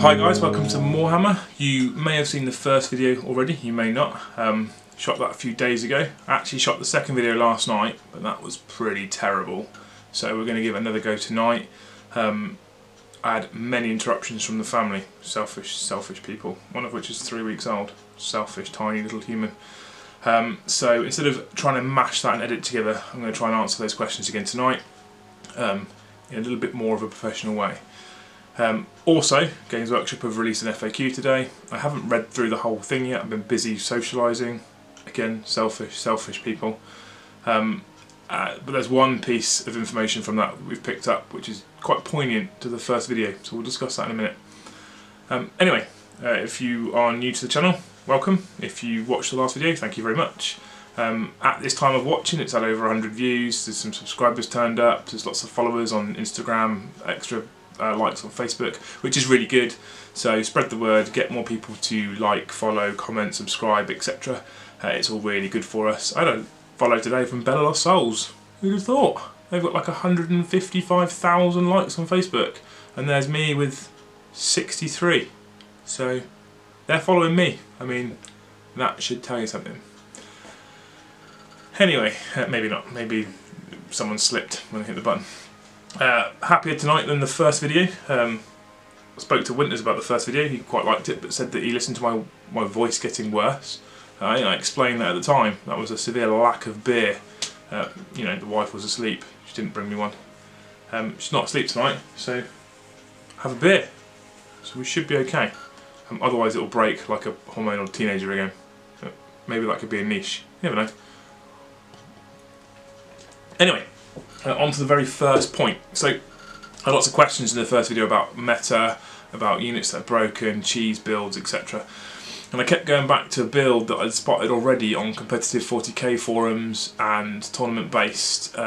Hi guys, welcome to MOAR. You may have seen the first video already, you may not. Shot that a few days ago. I actually shot the second video last night, but that was pretty terrible. So we're going to give it another go tonight. I had many interruptions from the family. Selfish people. One of which is 3 weeks old. Selfish, tiny little human. So instead of trying to mash that and edit together, I'm going to try and answer those questions again tonight in a little bit more of a professional way. Also, Games Workshop have released an FAQ today. I haven't read through the whole thing yet. I've been busy socialising. Again, selfish people. But there's one piece of information from that we've picked up which is quite poignant to the first video, so we'll discuss that in a minute. Anyway, if you are new to the channel, welcome. If you watched the last video, thank you very much. At this time of watching, it's had over 100 views, there's some subscribers turned up, there's lots of followers on Instagram, extra likes on Facebook, which is really good. So spread the word, get more people to like, follow, comment, subscribe, etc. It's all really good for us. I had a follow today from Bella Lost Souls. Who'd have thought? They've got like 155,000 likes on Facebook, and there's me with 63. So they're following me. I mean, that should tell you something. Anyway, maybe not. Maybe someone slipped when I hit the button. Happier tonight than the first video. I spoke to Winters about the first video. He quite liked it, but said that he listened to my voice getting worse. I explained that at the time. That was a severe lack of beer. You know, the wife was asleep. She didn't bring me one. She's not asleep tonight, so have a beer. So we should be okay. Otherwise it'll break like a hormonal teenager again. Maybe that could be a niche. You never know. Anyway, on to the very first point. So, I had lots of questions in the first video about meta, about units that are broken, cheese builds, etc. And I kept going back to a build that I'd spotted already on competitive 40k forums and tournament-based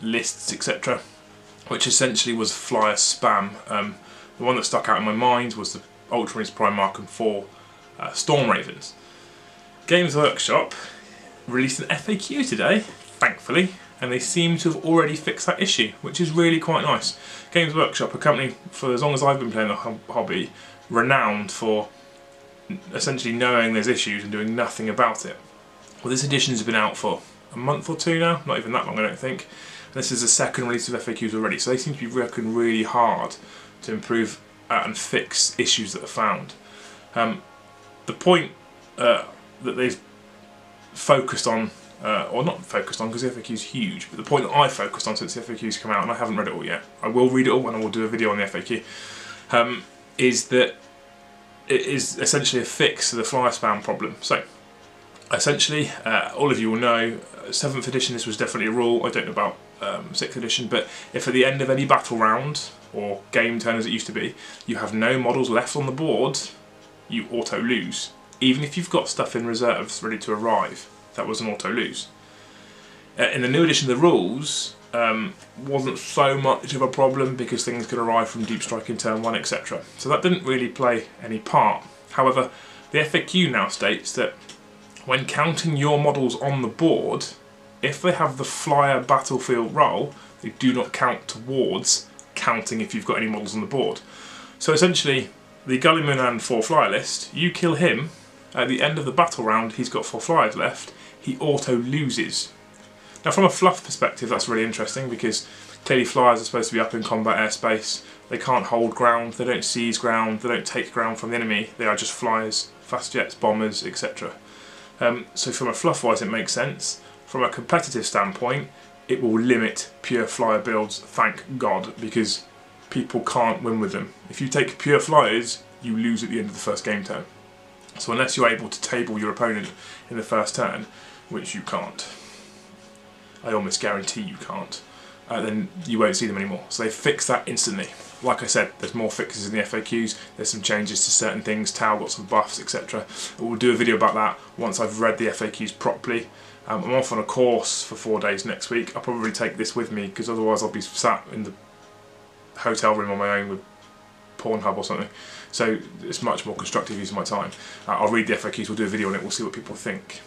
lists, etc. Which essentially was flyer spam. The one that stuck out in my mind was the Ultramarines Primarch and 4 Storm Ravens. Games Workshop released an FAQ today, thankfully, and they seem to have already fixed that issue, which is really quite nice. Games Workshop, a company for as long as I've been playing the hobby, renowned for essentially knowing there's issues and doing nothing about it. Well, this edition's been out for a month or two now, not even that long I don't think. And this is the second release of FAQs already, so they seem to be working really hard to improve and fix issues that are found. The point that they've focused on, or not focused on because the FAQ is huge, but the point that I've focused on since the FAQ's come out, and I haven't read it all yet, I will read it all and I will do a video on the FAQ, is that it is essentially a fix to the flyer spam problem. So essentially, all of you will know, 7th edition this was definitely a rule. I don't know about 6th edition, but if at the end of any battle round, or game turn as it used to be, you have no models left on the board, you auto lose. Even if you've got stuff in reserves ready to arrive, that was an auto lose. In the new edition of the rules, wasn't so much of a problem because things could arrive from deep strike in turn 1, etc. So that didn't really play any part. However, the FAQ now states that when counting your models on the board, if they have the flyer battlefield role, they do not count towards counting if you've got any models on the board. So essentially, the Gulliman and 4 flyer list, you kill him, at the end of the battle round he's got 4 flyers left, he auto loses. Now from a fluff perspective that's really interesting because clearly flyers are supposed to be up in combat airspace, they can't hold ground, they don't seize ground, they don't take ground from the enemy, they are just flyers, fast jets, bombers, etc. So from a fluff wise it makes sense. From a competitive standpoint it will limit pure flyer builds, thank God, because people can't win with them. If you take pure flyers you lose at the end of the first game turn. So unless you're able to table your opponent in the first turn, which you can't, I almost guarantee you can't, then you won't see them anymore. So they fixed that instantly. Like I said, there's more fixes in the FAQs, there's some changes to certain things, Tau got some buffs, etc. We'll do a video about that once I've read the FAQs properly. I'm off on a course for 4 days next week. I'll probably take this with me because otherwise I'll be sat in the hotel room on my own with Pornhub or something. So it's much more constructive use of my time. I'll read the FAQs, we'll do a video on it, we'll see what people think.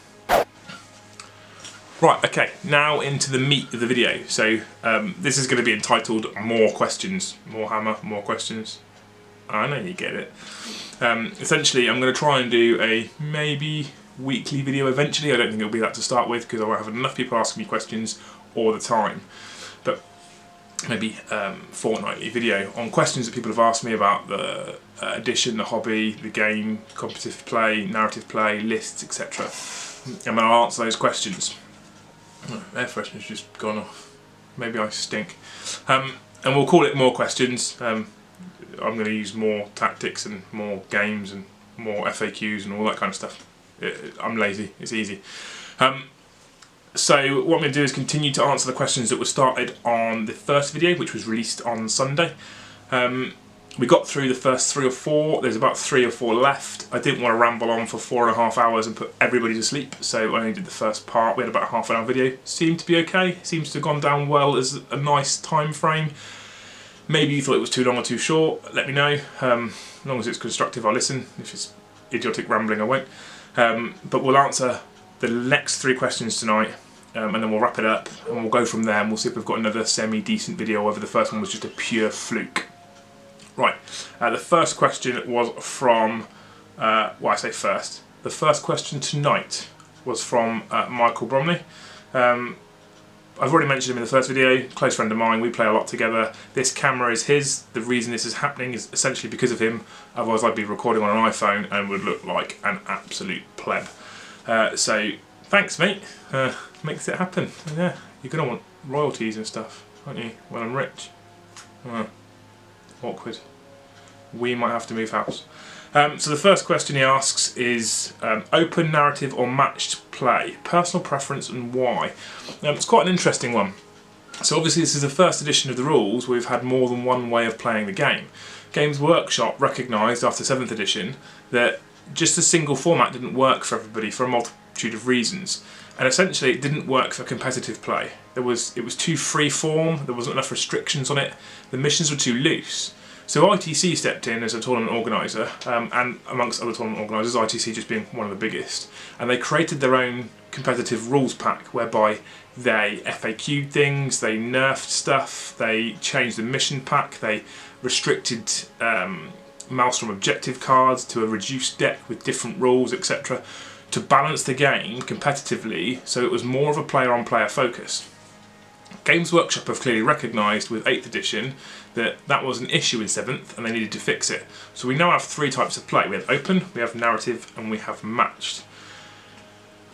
Right, okay, now into the meat of the video. So this is going to be entitled More Questions. More hammer, more questions. I know you get it. Essentially, I'm going to try and do a maybe weekly video eventually. I don't think it'll be that to start with because I won't have enough people asking me questions all the time. But maybe fortnightly video on questions that people have asked me about the edition, the hobby, the game, competitive play, narrative play, lists, etc. And I'll answer those questions. Oh, air freshener's just gone off. Maybe I stink. And we'll call it more questions. I'm going to use more tactics and more games and more FAQs and all that kind of stuff. I'm lazy, it's easy. So what I'm going to do is continue to answer the questions that were started on the first video, which was released on Sunday. We got through the first 3 or 4, there's about 3 or 4 left. I didn't want to ramble on for 4.5 hours and put everybody to sleep, so I only did the first part. We had about a half-an-hour video. Seemed to be okay, seems to have gone down well as a nice time frame. Maybe you thought it was too long or too short, let me know. As long as it's constructive, I'll listen. If it's idiotic rambling, I won't. But we'll answer the next 3 questions tonight, and then we'll wrap it up, and we'll go from there, and we'll see if we've got another semi-decent video, or whether the first one was just a pure fluke. Right, the first question was from, well, I say first. The first question tonight was from Michael Bromley. I've already mentioned him in the first video, close friend of mine, we play a lot together. This camera is his. The reason this is happening is essentially because of him, otherwise I'd be recording on an iPhone and would look like an absolute pleb. So, thanks mate, makes it happen. Yeah, you're going to want royalties and stuff, aren't you, when I'm rich? Awkward. We might have to move house. So the first question he asks is open, narrative or matched play? Personal preference and why? It's quite an interesting one. So obviously this is the first edition of the rules where we've had more than one way of playing the game. Games Workshop recognised after 7th edition that just a single format didn't work for everybody for a multitude of reasons. And essentially it didn't work for competitive play. It was too free form, there wasn't enough restrictions on it, the missions were too loose. So ITC stepped in as a tournament organiser, and amongst other tournament organisers, ITC just being one of the biggest, and they created their own competitive rules pack whereby they FAQ'd things, they nerfed stuff, they changed the mission pack, they restricted Maelstrom objective cards to a reduced deck with different rules, etc. to balance the game competitively so it was more of a player-on-player focus. Games Workshop have clearly recognised with 8th edition that was an issue in 7th and they needed to fix it. So we now have 3 types of play. We have open, we have narrative and we have matched.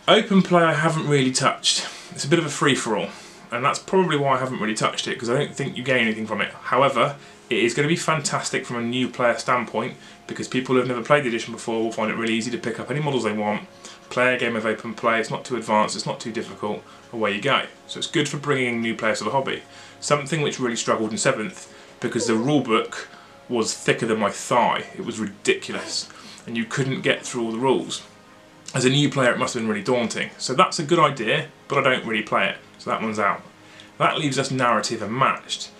Open play I haven't really touched. It's a bit of a free-for-all and that's probably why I haven't really touched it, because I don't think you gain anything from it. However, it is going to be fantastic from a new player standpoint because people who have never played the edition before will find it really easy to pick up any models they want, play a game of open play. It's not too advanced, it's not too difficult, away you go. So it's good for bringing new players to the hobby. Something which really struggled in 7th because the rulebook was thicker than my thigh. It was ridiculous and you couldn't get through all the rules. As a new player it must have been really daunting. So that's a good idea, but I don't really play it, so that one's out. That leaves us narrative and matched.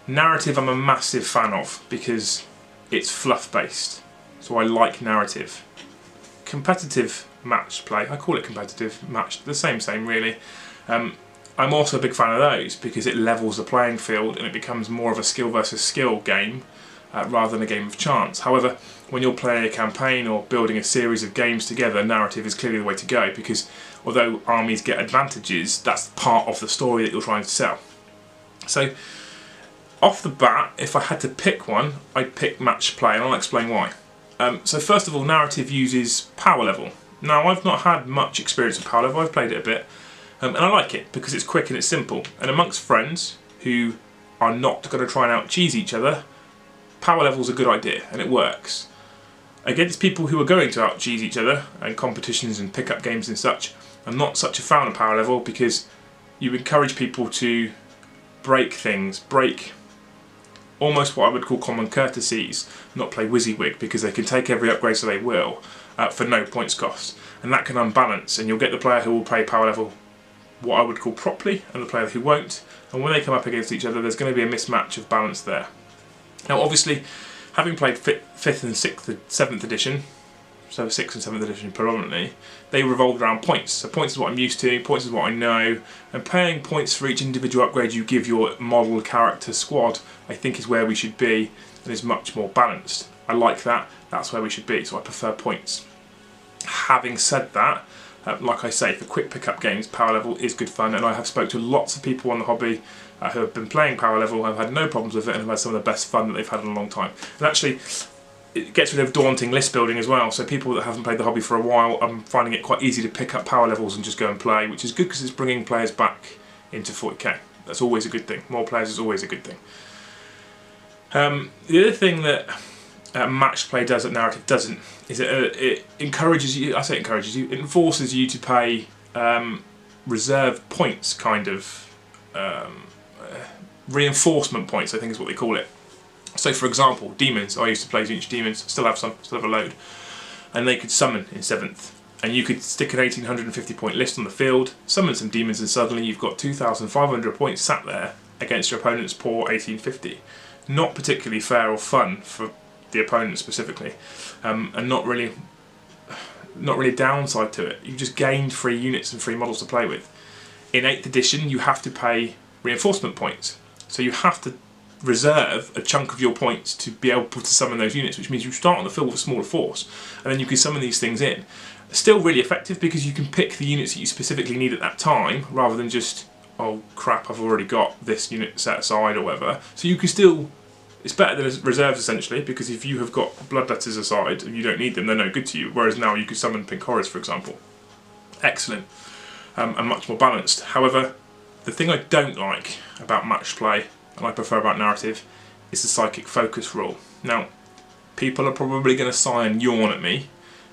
Narrative I'm a massive fan of because it's fluff based, so I like narrative. Competitive matched play, I call it competitive matched, the same really. I'm also a big fan of those because it levels the playing field and it becomes more of a skill versus skill game rather than a game of chance. However, when you're playing a campaign or building a series of games together, narrative is clearly the way to go because although armies get advantages, that's part of the story that you're trying to sell. So off the bat, if I had to pick one, I'd pick match play and I'll explain why. So first of all, narrative uses power level. Now I've not had much experience with power level, I've played it a bit. And I like it because it's quick and it's simple. And amongst friends who are not going to try and out-cheese each other, power level's a good idea and it works. Against people who are going to out-cheese each other and competitions and pick-up games and such, I'm not such a fan of power level because you encourage people to break things, break almost what I would call common courtesies, not play WYSIWYG because they can take every upgrade so they will for no points cost. And that can unbalance and you'll get the player who will play power level what I would call properly and the player who won't, and when they come up against each other there's going to be a mismatch of balance there. Now obviously having played 5th and 6th and 7th edition, so 6th and 7th edition predominantly, they revolved around points. So points is what I'm used to, points is what I know, and paying points for each individual upgrade you give your model, character, squad I think is where we should be and is much more balanced. I like that. That's where we should be. So I prefer points. Having said that, like I say, for quick pickup games, power level is good fun, and I have spoke to lots of people on the hobby who have been playing power level, have had no problems with it, and have had some of the best fun that they've had in a long time. And actually, it gets rid of daunting list building as well, so people that haven't played the hobby for a while, I'm finding it quite easy to pick up power levels and just go and play, which is good because it's bringing players back into 40k. That's always a good thing. More players is always a good thing. The other thing that matched play does that narrative doesn't is it encourages you. I say encourages you. It forces you to pay reserve points, kind of reinforcement points, I think is what they call it. So, for example, demons. I used to play each demons. Still have some. Still have a load, and they could summon in 7th. And you could stick an 1850 point list on the field, summon some demons, and suddenly you've got 2,500 points sat there against your opponent's poor 1850. Not particularly fair or fun for the opponent specifically, and not really a downside to it. You've just gained free units and free models to play with. In 8th edition, you have to pay reinforcement points, so you have to reserve a chunk of your points to be able to summon those units, which means you start on the field with a smaller force, and then you can summon these things in. Still really effective because you can pick the units that you specifically need at that time, rather than just, oh crap, I've already got this unit set aside or whatever. So you can still, it's better than reserves essentially, because if you have got bloodletters aside and you don't need them, they're no good to you, whereas now you could summon pink horrors, for example. Excellent, and much more balanced. However, the thing I don't like about match play, and I prefer about narrative, is the psychic focus rule. Now, people are probably going to sigh and yawn at me,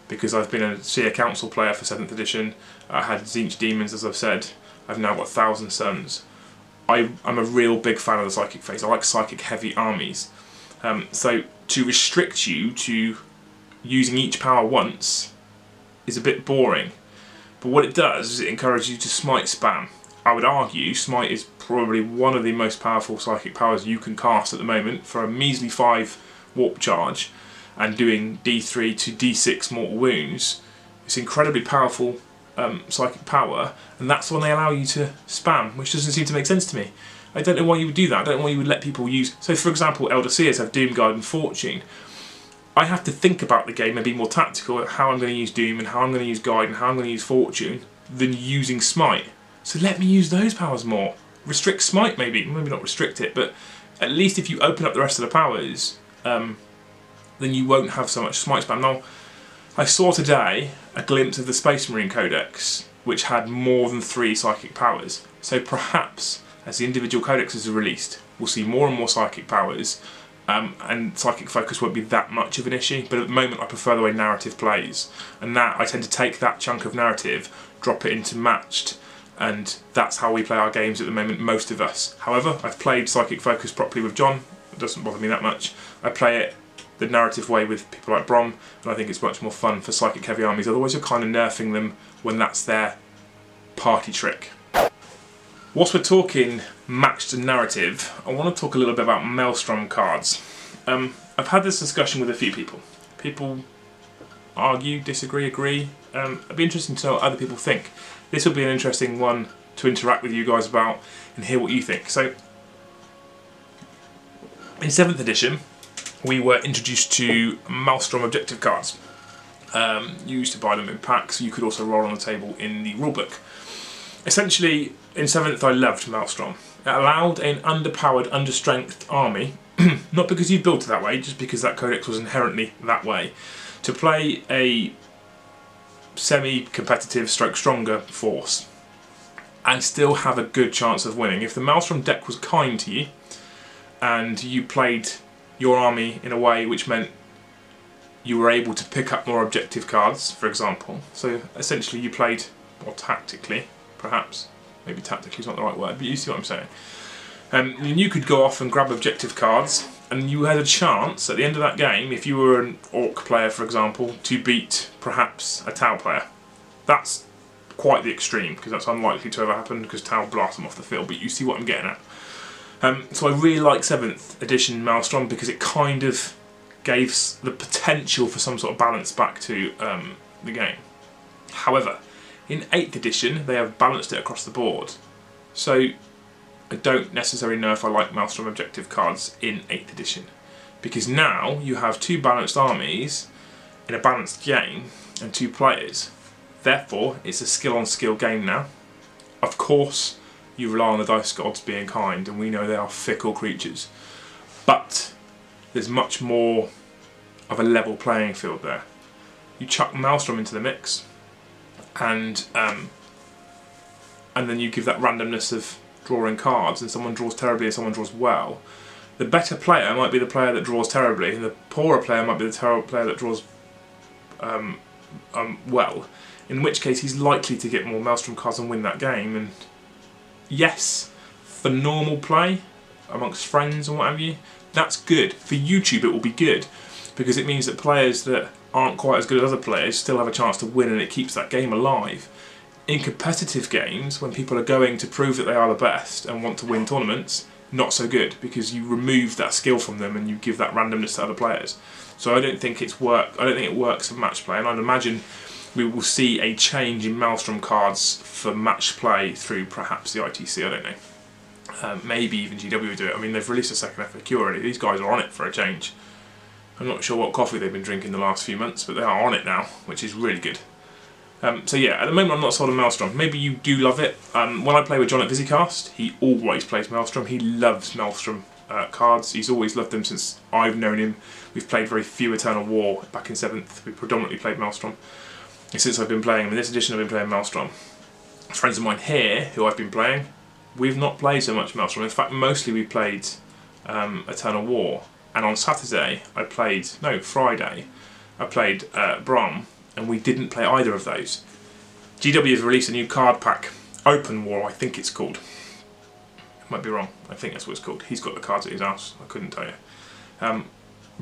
because I've been a Seer Council player for 7th edition. I had Tzeentch Demons, as I've said. I've now got 1,000 Suns. I'm a real big fan of the psychic phase. I like psychic heavy armies. So to restrict you to using each power once is a bit boring. But what it does is it encourages you to smite spam. I would argue smite is probably one of the most powerful psychic powers you can cast at the moment for a measly 5 warp charge. And doing D3 to D6 mortal wounds. It's incredibly powerful psychic power, and that's when they allow you to spam, which doesn't seem to make sense to me. I don't know why you would do that. I don't know why you would let people use... So for example, Elder Seers have Doom, Guide and Fortune. I have to think about the game and be more tactical at how I'm going to use Doom and how I'm going to use Guide and how I'm going to use Fortune than using Smite. So let me use those powers more. Restrict Smite maybe not restrict it, but at least if you open up the rest of the powers, then you won't have so much Smite spam. Now, I saw today a glimpse of the Space Marine Codex, which had more than 3 psychic powers. So perhaps, as the individual codexes are released, we'll see more and more psychic powers, and psychic focus won't be that much of an issue. But at the moment, I prefer the way narrative plays, and that I tend to take that chunk of narrative, drop it into matched, and that's how we play our games at the moment, most of us. However, I've played psychic focus properly with John. It doesn't bother me that much. I play it the narrative way with people like Brom, and I think it's much more fun for psychic heavy armies. Otherwise you're kind of nerfing them when that's their party trick. Whilst we're talking matched and narrative, I want to talk a little bit about Maelstrom cards. I've had this discussion with a few people. People argue, disagree, agree. It'd be interesting to know what other people think. This will be an interesting one to interact with you guys about and hear what you think. So, in 7th edition, we were introduced to Maelstrom objective cards. You used to buy them in packs. You could also roll on the table in the rulebook. Essentially, in 7th I loved Maelstrom. It allowed an underpowered, understrengthed army, not because you built it that way, just because that codex was inherently that way, to play a semi-competitive stroke stronger force and still have a good chance of winning. If the Maelstrom deck was kind to you and you played your army in a way which meant you were able to pick up more objective cards, for example. So essentially you played more tactically, perhaps. Maybe tactically is not the right word, but you see what I'm saying. And you could go off and grab objective cards, and you had a chance at the end of that game, if you were an Orc player, for example, to beat perhaps a Tau player. That's quite the extreme, because that's unlikely to ever happen, because Tau blast them off the field, but you see what I'm getting at. So I really like 7th edition Maelstrom because it kind of gave the potential for some sort of balance back to the game. However, in 8th edition they have balanced it across the board. So I don't necessarily know if I like Maelstrom objective cards in 8th edition because now you have two balanced armies in a balanced game and two players. Therefore, it's a skill on skill game now. Of course, you rely on the dice gods being kind, and we know they are fickle creatures. But there's much more of a level playing field there. You chuck Maelstrom into the mix, and then you give that randomness of drawing cards, and someone draws terribly and someone draws well. The better player might be the player that draws terribly, and the poorer player might be the player that draws well. In which case, he's likely to get more Maelstrom cards and win that game. And yes, for normal play amongst friends and what have you, that's good. For YouTube, it will be good because it means that players that aren't quite as good as other players still have a chance to win, and it keeps that game alive. In competitive games, when people are going to prove that they are the best and want to win tournaments, not so good, because you remove that skill from them and you give that randomness to other players. So I don't think it works for match play, and I'd imagine we will see a change in Maelstrom cards for match play through perhaps the ITC. I don't know. Maybe even GW will do it. I mean, they've released a second FAQ already. These guys are on it for a change. I'm not sure what coffee they've been drinking the last few months, but they are on it now, which is really good. So yeah, at the moment I'm not sold on Maelstrom. Maybe you do love it. When I play with John at Visicast, he always plays Maelstrom. He loves Maelstrom cards. He's always loved them since I've known him. We've played very few Eternal War. Back in 7th, we predominantly played Maelstrom. And since I've been playing him, in this edition I've been playing Maelstrom. Friends of mine here, who I've been playing, we've not played so much Maelstrom. In fact, mostly we played Eternal War. And on Friday, I played Brom, and we didn't play either of those. GW has released a new card pack, Open War, I think it's called. I might be wrong, I think that's what it's called. He's got the cards at his house, I couldn't tell you.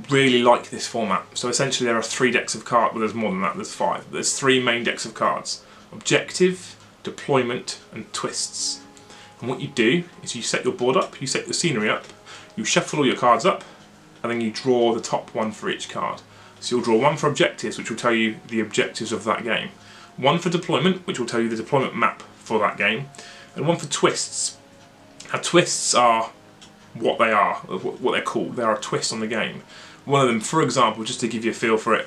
Really like this format. So essentially there are 3 decks of cards, well there's more than that, there's 5. There's 3 main decks of cards. Objective, Deployment, and Twists. And what you do is you set your board up, you set your scenery up, you shuffle all your cards up, and then you draw the top one for each card. So you'll draw 1 for objectives, which will tell you the objectives of that game. 1 for deployment, which will tell you the deployment map for that game. And 1 for twists. Now twists are what they are, what they're called. They are a twist on the game. One of them, for example, just to give you a feel for it,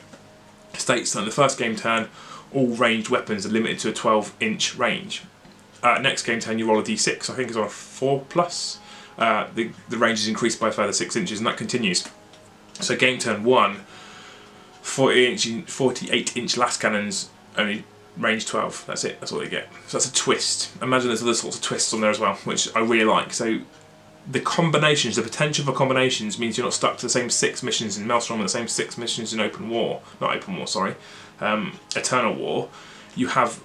states that in the first game turn, all ranged weapons are limited to a 12-inch range. Next game turn, you roll a d6, I think it's on a 4+. The range is increased by a further 6 inches, and that continues. So game turn 1, 48-inch last cannons, only range 12. That's it. That's all they get. So that's a twist. Imagine there's other sorts of twists on there as well, which I really like. So the combinations, the potential for combinations, means you're not stuck to the same 6 missions in Maelstrom and the same 6 missions in Open War. Not Open War, sorry. Eternal War. You have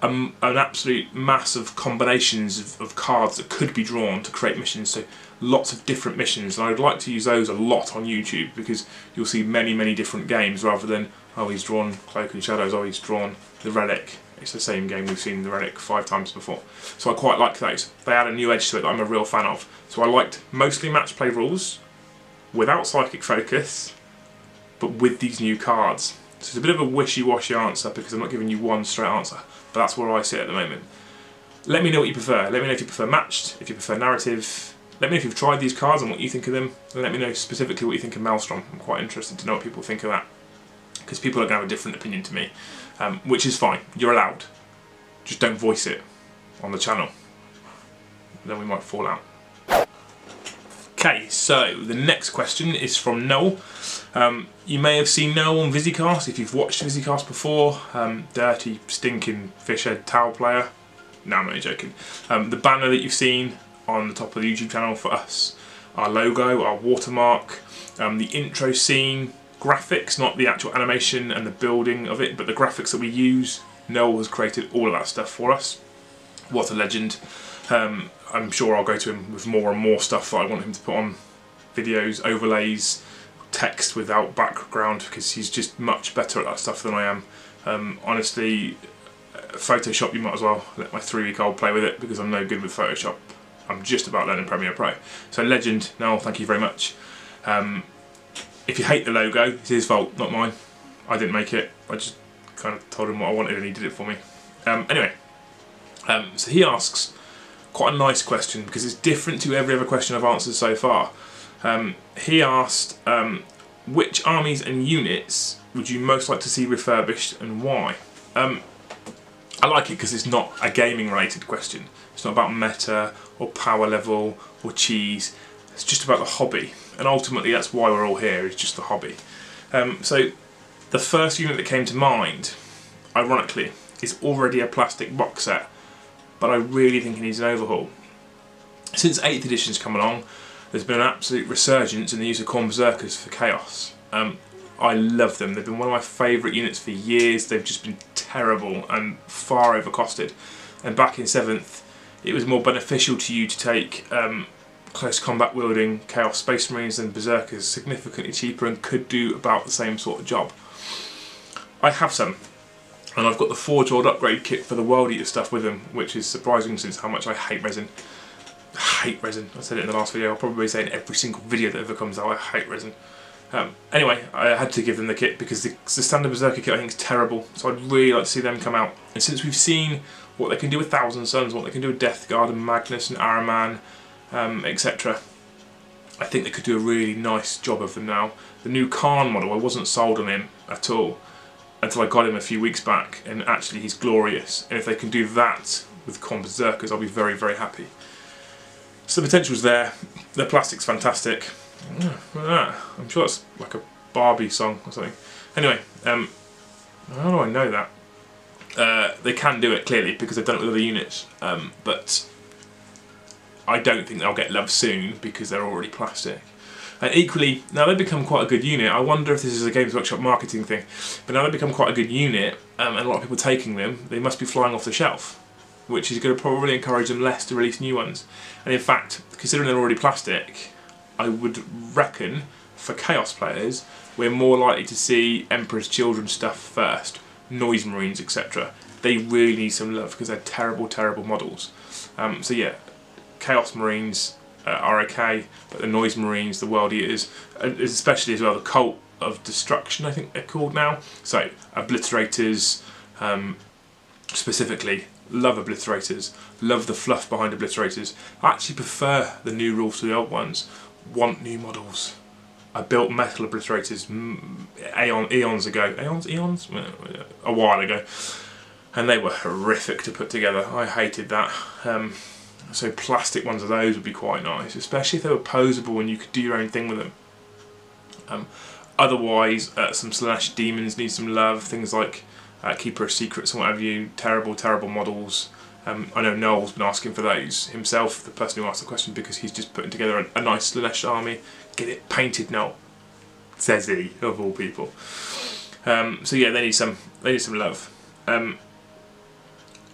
an absolute mass of combinations of cards that could be drawn to create missions. So lots of different missions, and I'd like to use those a lot on YouTube because you'll see many different games rather than, oh, he's drawn Cloak and Shadows, oh, he's drawn the Relic. It's the same game, we've seen the Relic 5 times before. So I quite like those. They add a new edge to it that I'm a real fan of. So I liked mostly match play rules without Psychic Focus, but with these new cards. So it's a bit of a wishy-washy answer because I'm not giving you one straight answer, but that's where I sit at the moment. Let me know what you prefer. Let me know if you prefer matched, if you prefer narrative. Let me know if you've tried these cards and what you think of them. And let me know specifically what you think of Maelstrom. I'm quite interested to know what people think of that, because people are going to have a different opinion to me, which is fine. You're allowed. Just don't voice it on the channel. Then we might fall out. Okay, so the next question is from Noel. You may have seen Noel on Visicast if you've watched Visicast before. Dirty, stinking fishhead towel player. No, I'm only joking. The banner that you've seen on the top of the YouTube channel for us, our logo, our watermark, the intro scene, graphics, not the actual animation and the building of it, but the graphics that we use. Noel has created all of that stuff for us. What a legend. I'm sure I'll go to him with more and more stuff that I want him to put on videos, overlays, text without background, because he's just much better at that stuff than I am. Honestly, Photoshop, you might as well let my 3-week-old play with it, because I'm no good with Photoshop. I'm just about learning Premiere Pro. So legend, Noel, thank you very much. If you hate the logo, it's his fault, not mine. I didn't make it. I just kind of told him what I wanted and he did it for me. Anyway, so he asks quite a nice question because it's different to every other question I've answered so far. He asked, which armies and units would you most like to see refurbished and why? I like it because it's not a gaming related question. It's not about meta or power level or cheese. It's just about the hobby, and ultimately that's why we're all here, is just the hobby. So the first unit that came to mind, ironically, is already a plastic box set, but I really think it needs an overhaul. Since 8th edition's come along, there's been an absolute resurgence in the use of Khorne Berserkers for Chaos. I love them. They've been one of my favourite units for years. They've just been terrible and far overcosted. And back in 7th, it was more beneficial to you to take close combat wielding Chaos Space Marines than Berserkers, significantly cheaper and could do about the same sort of job. I have some, and I've got the Forge World upgrade kit for the World Eater stuff with them, which is surprising since how much I hate resin. I hate resin. I said it in the last video. I'll probably say it in every single video that ever comes out. I hate resin. Anyway, I had to give them the kit because the standard Berserker kit I think is terrible, so I'd really like to see them come out. And since we've seen what they can do with Thousand Suns, what they can do with Death Guard and Magnus and Araman, etc., I think they could do a really nice job of them now. The new Khan model, I wasn't sold on him at all until I got him a few weeks back, and actually he's glorious. And if they can do that with Khorne Berserkers, I'll be very, very happy. So the potential's there. The plastic's fantastic. Look at that. I'm sure that's like a Barbie song or something. Anyway, how do I know that? They can do it clearly because they've done it with other units, but I don't think they'll get love soon because they're already plastic. And equally, now they've become quite a good unit. I wonder if this is a Games Workshop marketing thing, but now they've become quite a good unit, and a lot of people taking them, they must be flying off the shelf, which is going to probably encourage them less to release new ones. And in fact, considering they're already plastic, I would reckon for Chaos players we're more likely to see Emperor's Children stuff first, Noise Marines, etc. They really need some love because they're terrible, terrible models. So yeah, Chaos Marines are okay, but the Noise Marines, the World Eaters, especially as well the Cult of Destruction I think they're called now, so Obliterators specifically. Love Obliterators, love the fluff behind Obliterators. I actually prefer the new rules to the old ones. Want new models. I built metal Obliterators eons ago. Eons? A while ago. And they were horrific to put together. I hated that. So plastic ones of those would be quite nice, especially if they were posable and you could do your own thing with them. Otherwise, some Slanesh Demons need some love. Things like Keeper of Secrets and what have you, terrible, terrible models. I know Noel's been asking for those himself, the person who asked the question, because he's just putting together a nice Slanesh army. Get it painted, Noel, says he, of all people. So yeah, they need some love.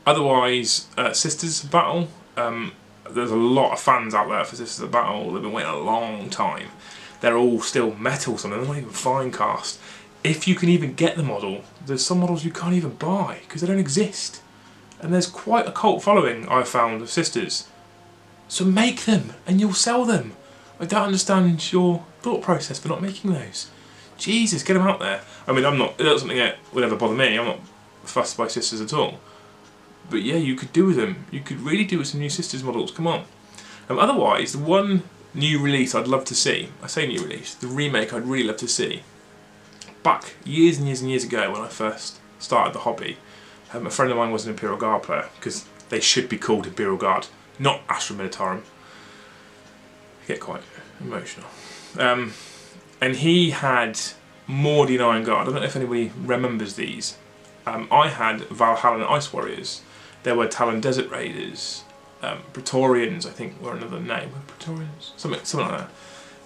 Otherwise, Sisters of Battle. There's a lot of fans out there for Sisters of Battle. They've been waiting a long time. They're all still metal, some of them, they're not even fine cast. If you can even get the model, there's some models you can't even buy because they don't exist. And there's quite a cult following, I've found, of Sisters. So make them and you'll sell them. I don't understand your thought process for not making those. Jesus, get them out there. I mean, that's something that would ever bother me. I'm not fussed by Sisters at all. But yeah, you could do with them. You could really do with some new Sisters models, come on. Otherwise, the one new release I'd love to see, I say new release, the remake I'd really love to see, back years and years and years ago when I first started the hobby, a friend of mine was an Imperial Guard player, because they should be called Imperial Guard, not Astra Militarum. I get quite emotional. And he had Maudine Iron Guard. I don't know if anybody remembers these. I had Valhallan Ice Warriors. There were Talon Desert Raiders. Praetorians, I think, were another name. Praetorians? Something like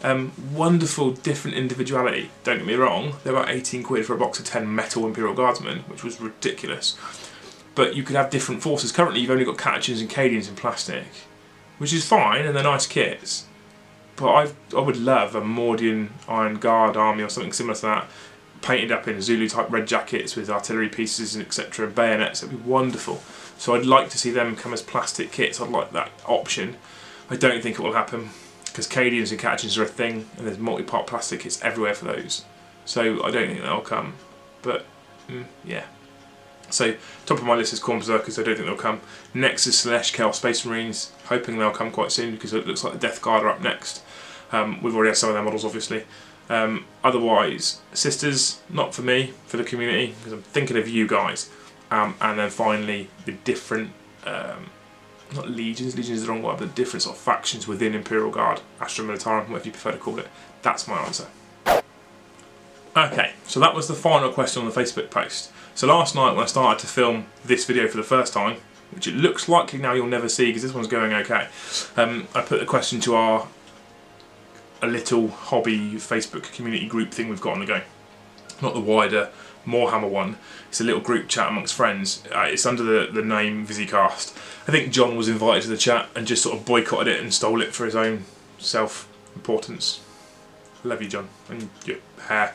that. Wonderful, different individuality. Don't get me wrong, they're about 18 quid for a box of 10 metal Imperial Guardsmen, which was ridiculous. But you could have different forces. Currently you've only got Catechins and Cadians in plastic, which is fine, and they're nice kits. But I would love a Maudine Iron Guard army or something similar to that, painted up in Zulu type red jackets with artillery pieces and etc, and bayonets. It'd be wonderful. So I'd like to see them come as plastic kits. I'd like that option. I don't think it will happen, because Cadians and Catechins are a thing, and there's multi-part plastic kits everywhere for those. So I don't think they'll come. But yeah. So top of my list is Khorne Berserkers. I don't think they'll come. Next is Slanesh Chaos Space Marines. Hoping they'll come quite soon because it looks like the Death Guard are up next. We've already had some of their models, obviously. Otherwise, sisters, not for me, for the community, because I'm thinking of you guys. And then finally, the different, not legions is the wrong word, but different sort of factions within Imperial Guard, Astra Militarum, whatever you prefer to call it. That's my answer. Okay, so that was the final question on the Facebook post. So last night when I started to film this video for the first time, which it looks likely now you'll never see because this one's going okay, I put the question to a little hobby Facebook community group thing we've got on the go. Not the wider Warhammer one, it's a little group chat amongst friends. It's under the name Visicast. I think John was invited to the chat and just sort of boycotted it and stole it for his own self-importance. Love you, John, and your hair.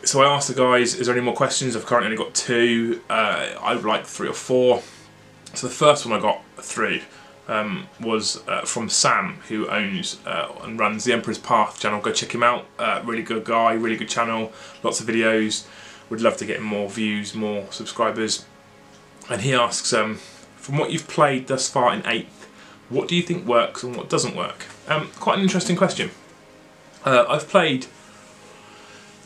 So I asked the guys, is there any more questions? I've currently only got 2. I would like 3 or 4. So the first one I got through was from Sam, who owns and runs the Emperor's Path channel. Go check him out. Really good guy, really good channel, lots of videos. Would love to get more views, more subscribers. And he asks, from what you've played thus far in 8th, what do you think works and what doesn't work? Quite an interesting question. I've played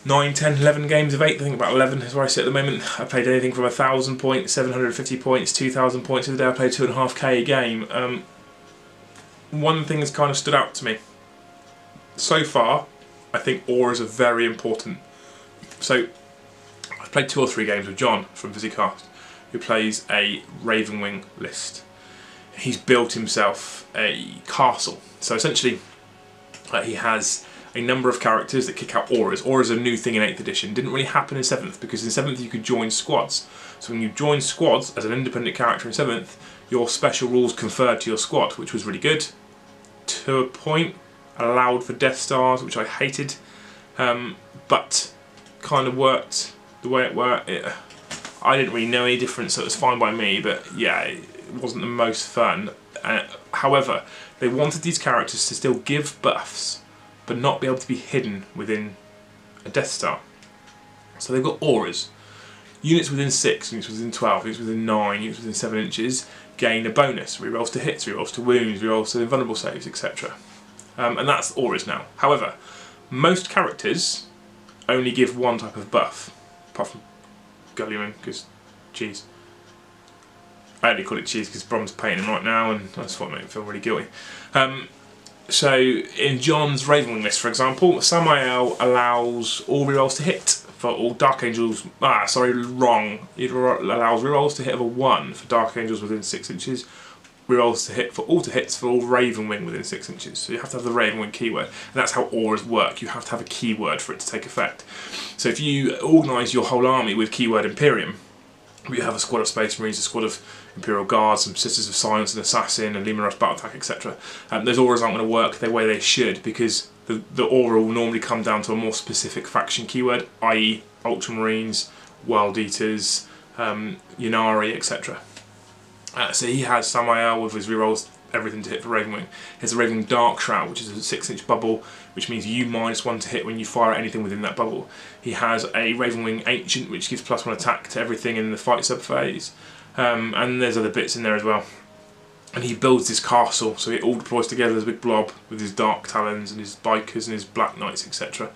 9, 10, 11 games of 8th, I think about 11 is where I sit at the moment. I played anything from 1,000 points, 750 points, 2,000 points. The other day I played 2.5k a game. One thing has kind of stood out to me. So far, I think auras are very important. So, I've played 2 or 3 games with John from Visicast, who plays a Ravenwing list. He's built himself a castle. So essentially, he has a number of characters that kick out auras. Auras are a new thing in 8th edition. Didn't really happen in 7th, because in 7th you could join squads. So when you join squads as an independent character in 7th, your special rules conferred to your squad, which was really good. To a point, allowed for Death Stars, which I hated, but kind of worked the way it worked. I didn't really know any difference, so it was fine by me, but yeah, it wasn't the most fun. However, they wanted these characters to still give buffs, but not be able to be hidden within a Death Star. So they've got auras. Units within 6, units within 12, units within 9, units within 7 inches gain a bonus. Rerolls to hits, rerolls to wounds, rerolls to invulnerable saves, etc. And that's auras now. However, most characters only give one type of buff, apart from Gulliman, because cheese. I only call it cheese because Brom's painting him right now, and that's what made me feel really guilty. So in John's Ravenwing list, for example, Samael allows all rerolls to hit for all Dark Angels. Wrong. It allows rerolls to hit of a 1 for Dark Angels within 6 inches. Rerolls to hit for all to hits for all Ravenwing within 6 inches. So you have to have the Ravenwing keyword, and that's how auras work. You have to have a keyword for it to take effect. So if you organise your whole army with keyword Imperium, you have a squad of Space Marines, a squad of Imperial Guards, some Sisters of Silence, an Assassin, a Lima Rush Battle Attack, etc. Those auras aren't going to work the way they should, because the aura will normally come down to a more specific faction keyword, i.e. Ultramarines, World Eaters, Ynnari, etc. So he has Samael with his rerolls, everything to hit for Ravenwing. He has a Ravenwing Dark Shroud, which is a 6-inch bubble, which means you -1 to hit when you fire at anything within that bubble. He has a Ravenwing Ancient, which gives +1 attack to everything in the fight subphase. And there's other bits in there as well. And he builds this castle, so it all deploys together as a big blob with his Dark Talons and his Bikers and his Black Knights, etc.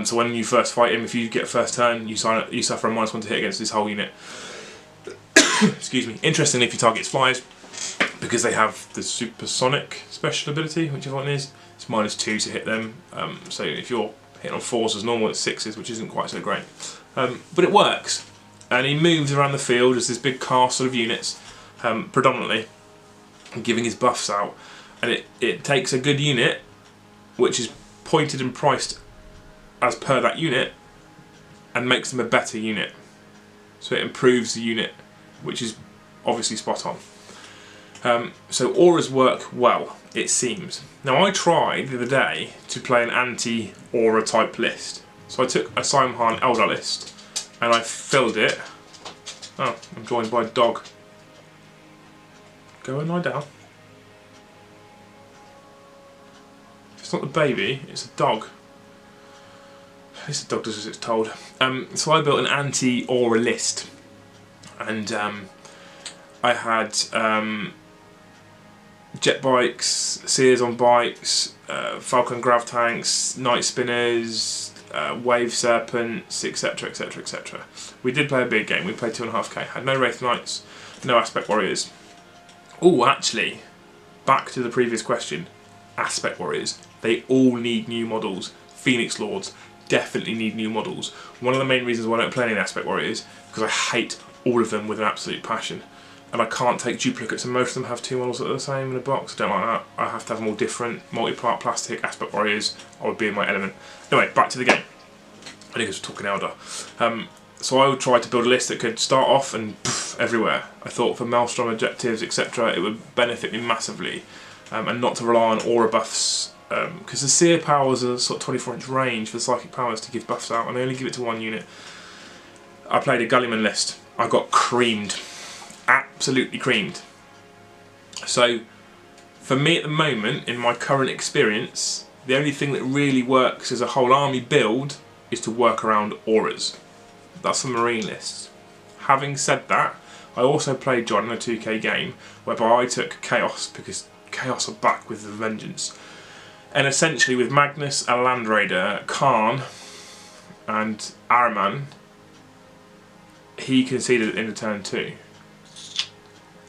So when you first fight him, if you get first turn, you suffer a -1 to hit against this whole unit. Excuse me. Interestingly, if you target flyers, because they have the supersonic special ability, whichever one it is, it's -2 to hit them. So if you're hitting on 4s as normal, it's 6s, which isn't quite so great. But it works. And he moves around the field as this big castle of units, predominantly, giving his buffs out. And it takes a good unit, which is pointed and priced as per that unit, and makes them a better unit. So it improves the unit, which is obviously spot on. So auras work well, it seems. Now I tried the other day to play an anti-aura type list. So I took a Simhan Eldar list, and I filled it. Oh, I'm joined by a dog. Go and lie down. It's not the baby, it's a dog. At least the dog does as it's told. So I built an anti-aura list, and I had jet bikes, Sears on bikes, Falcon grav tanks, night spinners, wave serpents, etc, etc, etc. We did play a big game, we played 2.5k, had no Wraith Knights, no Aspect Warriors. Oh, actually, back to the previous question, Aspect Warriors, they all need new models. Phoenix Lords definitely need new models. One of the main reasons why I don't play any Aspect Warriors, because I hate all of them with an absolute passion. And I can't take duplicates, and most of them have 2 models that are the same in a box. I don't like that. I have to have them all different. Multi-part plastic, Aspect Warriors, I would be in my element. Anyway, back to the game. I think I was talking Elder. So I would try to build a list that could start off and poof, everywhere. I thought for Maelstrom objectives, etc., it would benefit me massively. And not to rely on aura buffs, because the Seer powers are sort of 24-inch range for the psychic powers to give buffs out, and I only give it to 1 unit. I played a Gullyman list. I got creamed. Absolutely creamed. So, for me at the moment, in my current experience, the only thing that really works as a whole army build is to work around auras. That's the Marine list. Having said that, I also played John in a 2k game whereby I took Chaos, because Chaos are back with the vengeance. And essentially with Magnus, a Land Raider, Khan and Araman, he conceded in the turn 2.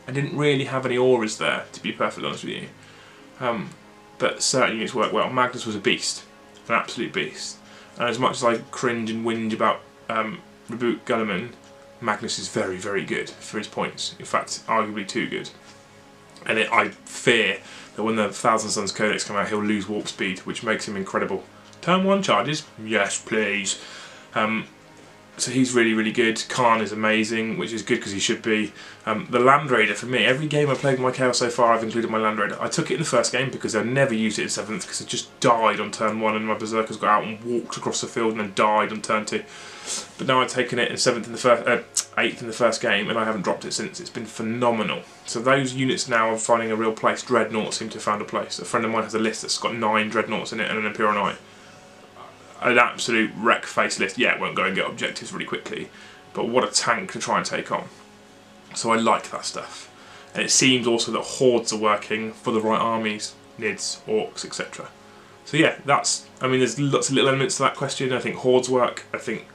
I didn't really have any auras there, to be perfectly honest with you. But certain units worked well. Magnus was a beast, an absolute beast. And as much as I cringe and whinge about Reboot Gulliman, Magnus is very, very good for his points. In fact, arguably too good. And I fear that when the Thousand Suns Codex come out, he'll lose warp speed, which makes him incredible. Turn 1 charges? Yes, please. So he's really, really good. Khan is amazing, which is good because he should be. The Land Raider, for me, every game I've played with my Chaos so far, I've included my Land Raider. I took it in the first game because I never used it in 7th because it just died on turn 1 and my Berserkers got out and walked across the field and then died on turn 2. But now I've taken it in 7th in the first, 8th in the first game, and I haven't dropped it since. It's been phenomenal. So those units now are finding a real place. Dreadnoughts seem to have found a place. A friend of mine has a list that's got 9 Dreadnoughts in it and an Imperial Knight. An absolute wreck face list. Yeah, it won't go and get objectives really quickly, but what a tank to try and take on. So I like that stuff. And it seems also that hordes are working for the right armies, Nids, Orcs, etc. So yeah, that's, I mean, there's lots of little elements to that question. I think hordes work, I think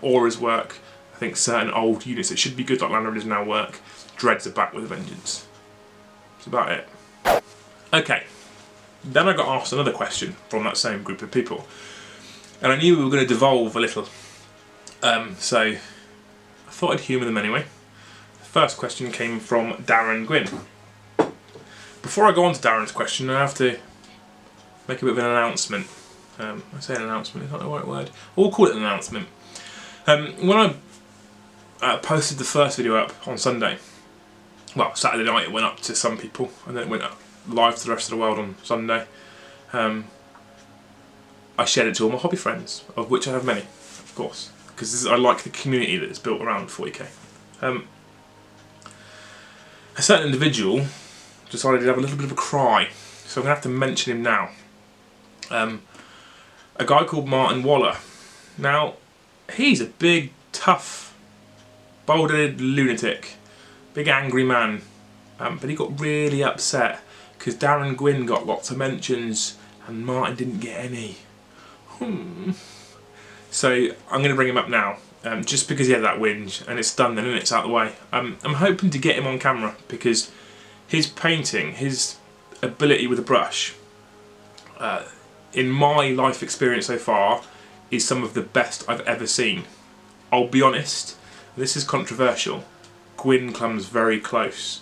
auras work, I think certain old units that should be good like Land Raiders now work. Dreads are back with a vengeance. That's about it. Okay, then I got asked another question from that same group of people. And I knew we were going to devolve a little, so I thought I'd humour them anyway. The first question came from Darren Gwynn. Before I go on to Darren's question, I have to make a bit of an announcement. I say an announcement, it's not the right word. We'll call it an announcement. When I posted the first video up on Sunday, well, Saturday night it went up to some people, and then it went up live to the rest of the world on Sunday. I shared it to all my hobby friends, of which I have many, of course, because I like the community that is built around 40k. A certain individual decided to have a little bit of a cry, so I'm going to have to mention him now. A guy called Martin Waller. Now, he's a big, tough, bold-headed lunatic, big angry man, but he got really upset because Darren Gwynn got lots of mentions and Martin didn't get any. So I'm going to bring him up now, just because he had that whinge, and it's done then, and it's out of the way. I'm hoping to get him on camera because his painting, his ability with a brush, in my life experience so far, is some of the best I've ever seen. I'll be honest, this is controversial. Gwyn comes very close.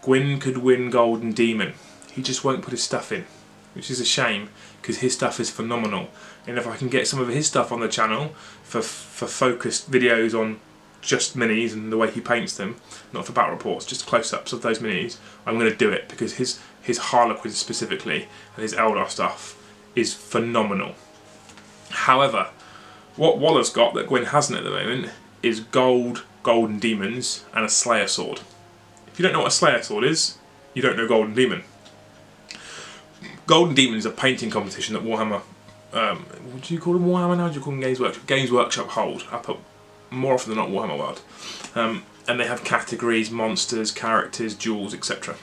Gwyn could win Golden Demon. He just won't put his stuff in, which is a shame because his stuff is phenomenal. And if I can get some of his stuff on the channel for focused videos on just minis and the way he paints them, not for battle reports, just close-ups of those minis, I'm going to do it because his Harlequin specifically and his Eldar stuff is phenomenal. However, what Waller's got that Gwyn hasn't at the moment is Golden Demons and a Slayer Sword. If you don't know what a Slayer Sword is, you don't know Golden Demon. Golden Demon is a painting competition that Warhammer, what do you call them, Warhammer now? Do you call them Games Workshop? Games Workshop hold up at, more often than not, Warhammer World. And they have categories, monsters, characters, duels, etc.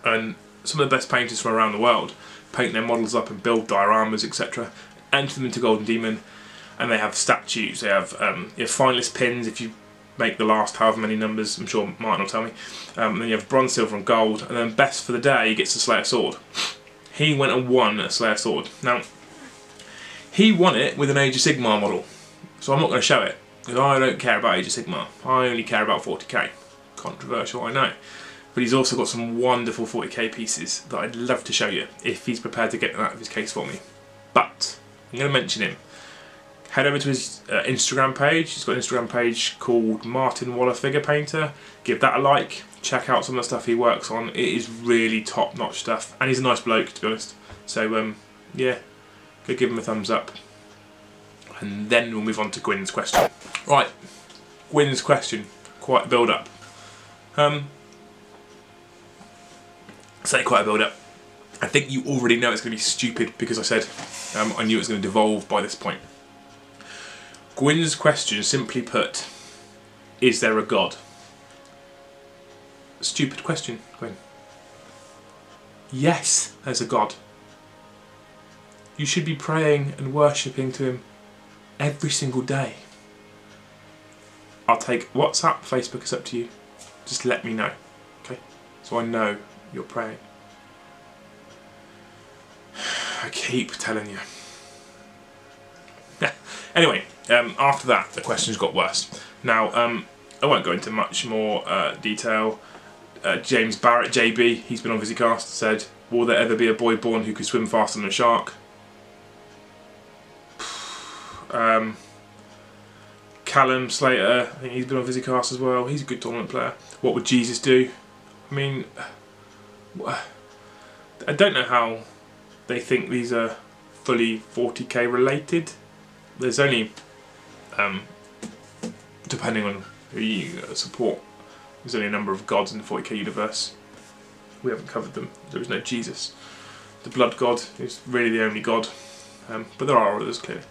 And some of the best painters from around the world paint their models up and build dioramas, etc., enter them into Golden Demon, and they have statues, they have fineless pins if you make the last however many numbers, I'm sure Martin will tell me, and then you have bronze, silver and gold, and then best for the day gets the Slayer sword. He went and won a Slayer sword. Now, he won it with an Age of Sigmar model, so I'm not going to show it, because I don't care about Age of Sigmar, I only care about 40k. Controversial, I know. But he's also got some wonderful 40k pieces that I'd love to show you, if he's prepared to get them out of his case for me. But, I'm going to mention him. Head over to his Instagram page. He's got an Instagram page called Martin Waller Figure Painter. Give that a like. Check out some of the stuff he works on. It is really top-notch stuff, and he's a nice bloke, to be honest. So yeah, go give him a thumbs up, and then we'll move on to Gwyn's question. Right, Gwyn's question. Quite a build-up. Say quite a build-up. I think you already know it's going to be stupid because I said I knew it was going to devolve by this point. Gwyn's question, simply put, is there a God? Stupid question, Gwyn. Yes, there's a God. You should be praying and worshipping to him every single day. I'll take WhatsApp, Facebook, it's up to you. Just let me know, okay? So I know you're praying. I keep telling you. Anyway, after that, the questions got worse. Now, I won't go into much more detail. James Barrett, JB, he's been on Visicast, said, will there ever be a boy born who could swim faster than a shark? Callum Slater, I think he's been on Visicast as well. He's a good tournament player. What would Jesus do? I mean, I don't know how they think these are fully 40k related. There's only, depending on who you support, there's only a number of gods in the 40k universe. We haven't covered them. There is no Jesus. The blood god is really the only god, but there are others clearly.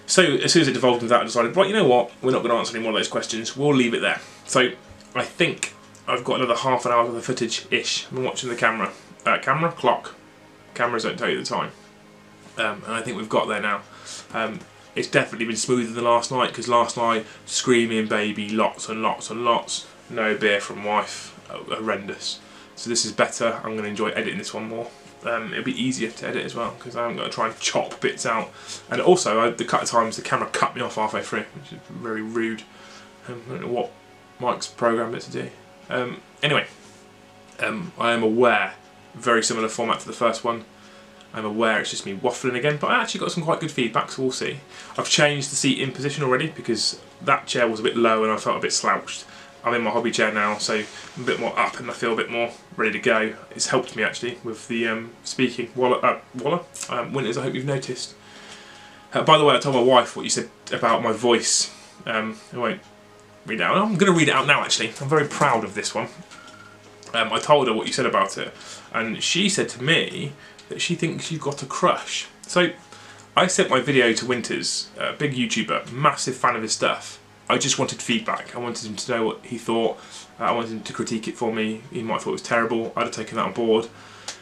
So as soon as it devolved into that, I decided, right, you know what, we're not going to answer any more of those questions, we'll leave it there. So I think I've got another half an hour of the footage-ish. I've been watching the camera. Clock. Cameras don't tell you the time. And I think we've got there now. It's definitely been smoother than last night, because last night, screaming baby, lots and lots and lots, no beer from wife, horrendous. So this is better. I'm going to enjoy editing this one more. It'll be easier to edit as well, because I haven't got to try and chop bits out. And also, the cut of times the camera cut me off halfway through, which is very rude. I don't know what Mike's programmed it to do. Anyway, I am aware, very similar format to the first one. I'm aware it's just me waffling again, but I actually got some quite good feedback, so we'll see. I've changed the seating position already because that chair was a bit low and I felt a bit slouched. I'm in my hobby chair now, so I'm a bit more up and I feel a bit more ready to go. It's helped me actually with the speaking. Waller, Winters, I hope you've noticed. By the way, I told my wife what you said about my voice. I won't read it out. I'm going to read it out now actually. I'm very proud of this one. I told her what you said about it, and she said to me that she thinks you've got a crush. So I sent my video to Winters, a big YouTuber, massive fan of his stuff. I just wanted feedback. I wanted him to know what he thought. I wanted him to critique it for me. He might have thought it was terrible. I'd have taken that on board.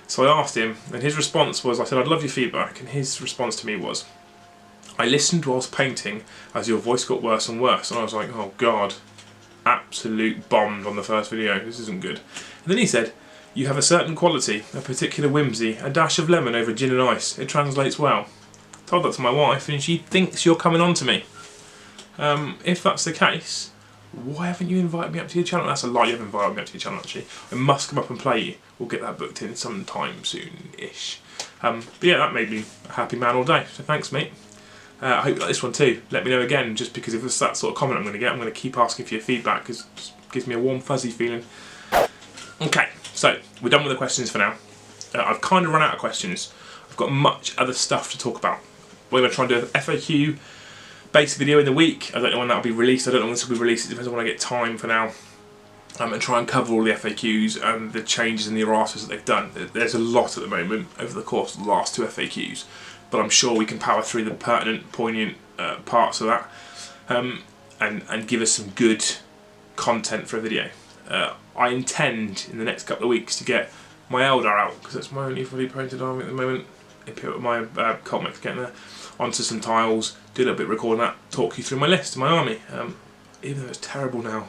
So I asked him, and his response was, I said, I'd love your feedback, and his response to me was, I listened whilst painting as your voice got worse and worse, and I was like, oh God, absolute bombed on the first video, this isn't good. And then he said, you have a certain quality, a particular whimsy, a dash of lemon over gin and ice. It translates well. I told that to my wife and she thinks you're coming on to me. If that's the case, why haven't you invited me up to your channel? That's a lie, you haven't invited me up to your channel actually. I must come up and play you. We'll get that booked in sometime soon-ish. But yeah, that made me a happy man all day, so thanks mate. I hope you like this one too. Let me know again, just because if it's that sort of comment I'm going to get, I'm going to keep asking for your feedback because it gives me a warm fuzzy feeling. Okay, so we're done with the questions for now. I've kind of run out of questions. I've got much other stuff to talk about. We're going to try and do an FAQ based video in the week. I don't know when that'll be released. I don't know when this will be released. It depends on when I get time for now. And try and cover all the FAQs and the changes in the erratas that they've done. There's a lot at the moment over the course of the last 2 FAQs, but I'm sure we can power through the pertinent, poignant parts of that and give us some good content for a video. I intend in the next couple of weeks to get my Eldar out, because that's my only fully painted army at the moment. My cult mech's getting there. Onto some tiles, do a little bit of recording that, talk you through my list of my army. Even though it's terrible now.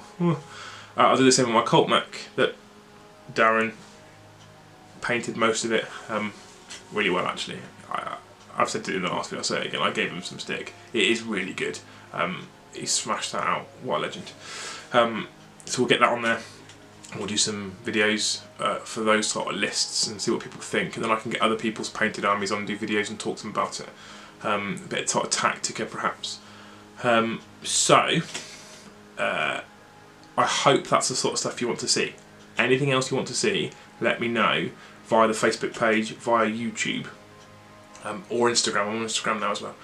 I'll do the same with my cult mech that Darren painted most of it really well, actually. I've said it in the last video, I'll say it again, I gave him some stick. It is really good. He smashed that out, what a legend. So we'll get that on there. We'll do some videos for those sort of lists and see what people think, and then I can get other people's painted armies on and do videos and talk to them about it. A bit of sort of tactica perhaps. I hope that's the sort of stuff you want to see. Anything else you want to see, let me know via the Facebook page, via YouTube, or Instagram. I'm on Instagram now as well.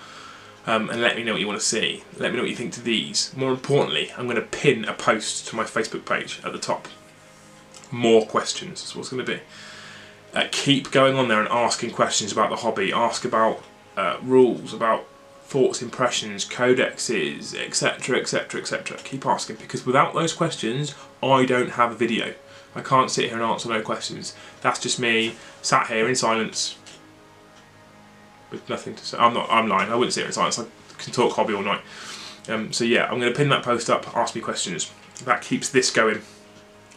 And let me know what you want to see. Let me know what you think to these. More importantly, I'm going to pin a post to my Facebook page at the top. More questions is what it's going to be. Keep going on there and asking questions about the hobby. Ask about rules, about thoughts, impressions, codexes, etc, etc, etc. Keep asking, because without those questions I don't have a video. I can't sit here and answer no questions. That's just me sat here in silence with nothing to say. I'm lying, I wouldn't sit here in silence. I can talk hobby all night. So yeah, I'm going to pin that post up, ask me questions. That keeps this going.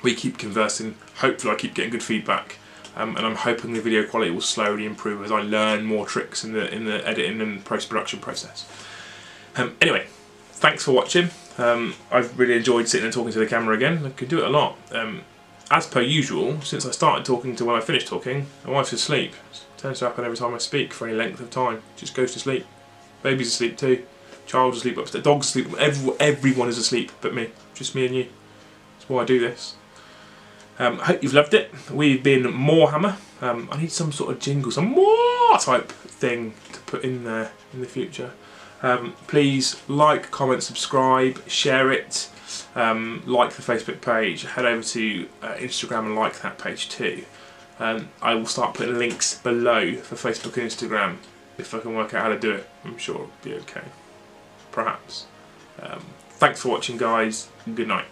We keep conversing, hopefully I keep getting good feedback, and I'm hoping the video quality will slowly improve as I learn more tricks in the editing and post-production process. Anyway, thanks for watching. I've really enjoyed sitting and talking to the camera again. I could do it a lot. As per usual, since I started talking to when I finished talking, my wife's asleep. It tends to happen every time I speak for any length of time. Just goes to sleep. Baby's asleep too. Child's asleep upstairs. Dog's asleep. Everyone is asleep but me. Just me and you. That's why I do this. I hope you've loved it. We've been MOAR Hammer. I need some sort of jingle, some MOAR type thing to put in there in the future. Please like, comment, subscribe, share it. Like the Facebook page. Head over to Instagram and like that page too. I will start putting links below for Facebook and Instagram if I can work out how to do it. I'm sure it'll be okay. Perhaps. Thanks for watching, guys. Good night.